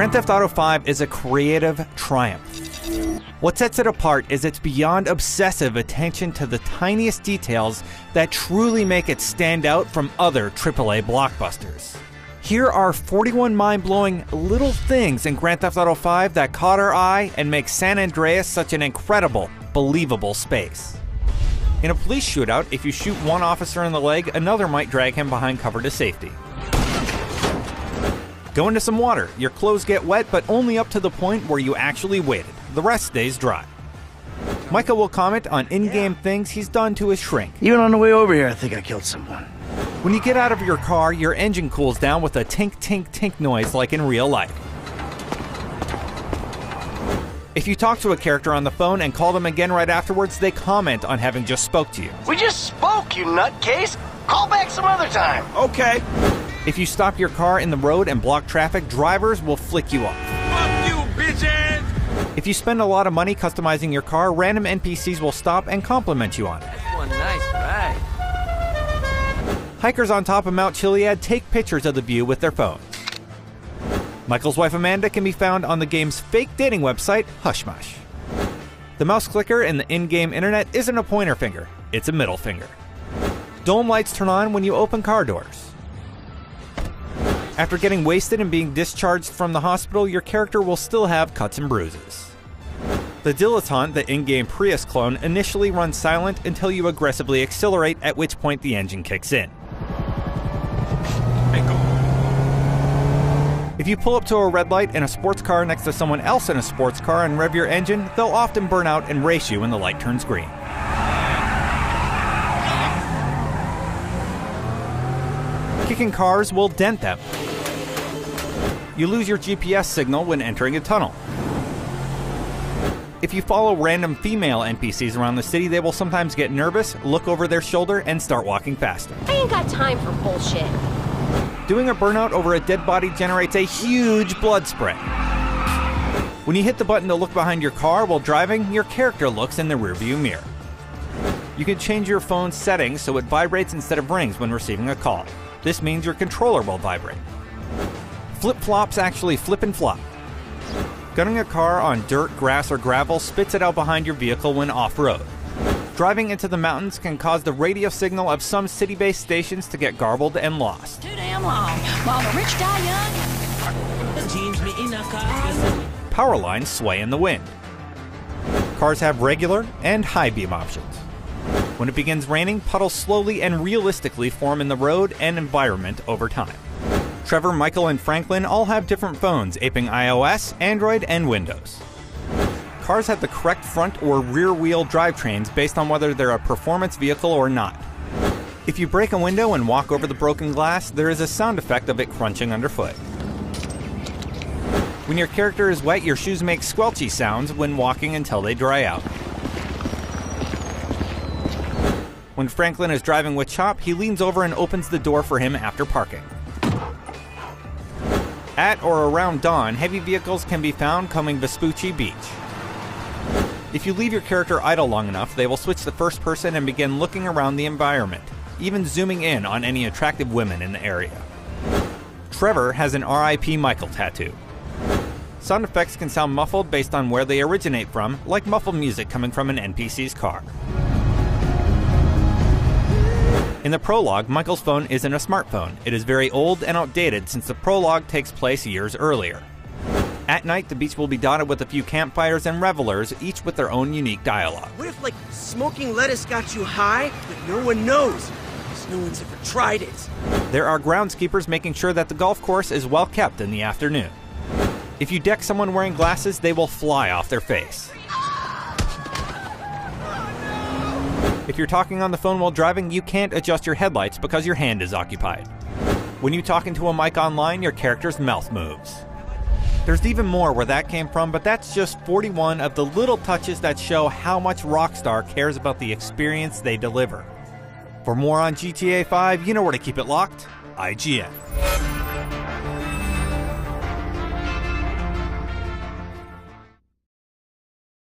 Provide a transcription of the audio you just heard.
Grand Theft Auto V is a creative triumph. What sets it apart is its beyond obsessive attention to the tiniest details that truly make it stand out from other AAA blockbusters. Here are 41 mind-blowing little things in Grand Theft Auto V that caught our eye and make San Andreas such an incredible, believable space. In a police shootout, if you shoot one officer in the leg, another might drag him behind cover to safety. Go into some water. Your clothes get wet, but only up to the point where you actually waded. The rest stays dry. Micah will comment on in-game things he's done to his shrink. Even on the way over here, I think I killed someone. When you get out of your car, your engine cools down with a tink tink tink noise like in real life. If you talk to a character on the phone and call them again right afterwards, they comment on having just spoke to you. We just spoke, you nutcase! Call back some other time! Okay. If you stop your car in the road and block traffic, drivers will flick you off. Fuck you, bitches! If you spend a lot of money customizing your car, random NPCs will stop and compliment you on it. That's one nice ride. Hikers on top of Mount Chiliad take pictures of the view with their phones. Michael's wife Amanda can be found on the game's fake dating website, Hushmush. The mouse clicker in the in-game internet isn't a pointer finger, it's a middle finger. Dome lights turn on when you open car doors. After getting wasted and being discharged from the hospital, your character will still have cuts and bruises. The Dilettante, the in-game Prius clone, initially runs silent until you aggressively accelerate, at which point the engine kicks in. If you pull up to a red light in a sports car next to someone else in a sports car and rev your engine, they'll often burn out and race you when the light turns green. Kicking cars will dent them. You lose your GPS signal when entering a tunnel. If you follow random female NPCs around the city, they will sometimes get nervous, look over their shoulder, and start walking faster. I ain't got time for bullshit. Doing a burnout over a dead body generates a huge blood spray. When you hit the button to look behind your car while driving, your character looks in the rearview mirror. You can change your phone's settings so it vibrates instead of rings when receiving a call. This means your controller will vibrate. Flip-flops actually flip and flop. Gunning a car on dirt, grass, or gravel spits it out behind your vehicle when off-road. Driving into the mountains can cause the radio signal of some city-based stations to get garbled and lost. Too damn long. While the rich die young. Power lines sway in the wind. Cars have regular and high beam options. When it begins raining, puddles slowly and realistically form in the road and environment over time. Trevor, Michael, and Franklin all have different phones, aping iOS, Android, and Windows. Cars have the correct front or rear wheel drivetrains based on whether they're a performance vehicle or not. If you break a window and walk over the broken glass, there is a sound effect of it crunching underfoot. When your character is wet, your shoes make squelchy sounds when walking until they dry out. When Franklin is driving with Chop, he leans over and opens the door for him after parking. At or around dawn, heavy vehicles can be found coming Vespucci Beach. If you leave your character idle long enough, they will switch to first person and begin looking around the environment, even zooming in on any attractive women in the area. Trevor has an R.I.P. Michael tattoo. Sound effects can sound muffled based on where they originate from, like muffled music coming from an NPC's car. In the prologue, Michael's phone isn't a smartphone. It is very old and outdated since the prologue takes place years earlier. At night, the beach will be dotted with a few campfires and revelers, each with their own unique dialogue. What if, like, smoking lettuce got you high, but no one knows? Because no one's ever tried it. There are groundskeepers making sure that the golf course is well kept in the afternoon. If you deck someone wearing glasses, they will fly off their face. If you're talking on the phone while driving, you can't adjust your headlights because your hand is occupied. When you talk into a mic online, your character's mouth moves. There's even more where that came from, but that's just 41 of the little touches that show how much Rockstar cares about the experience they deliver. For more on GTA 5, you know where to keep it locked: IGN.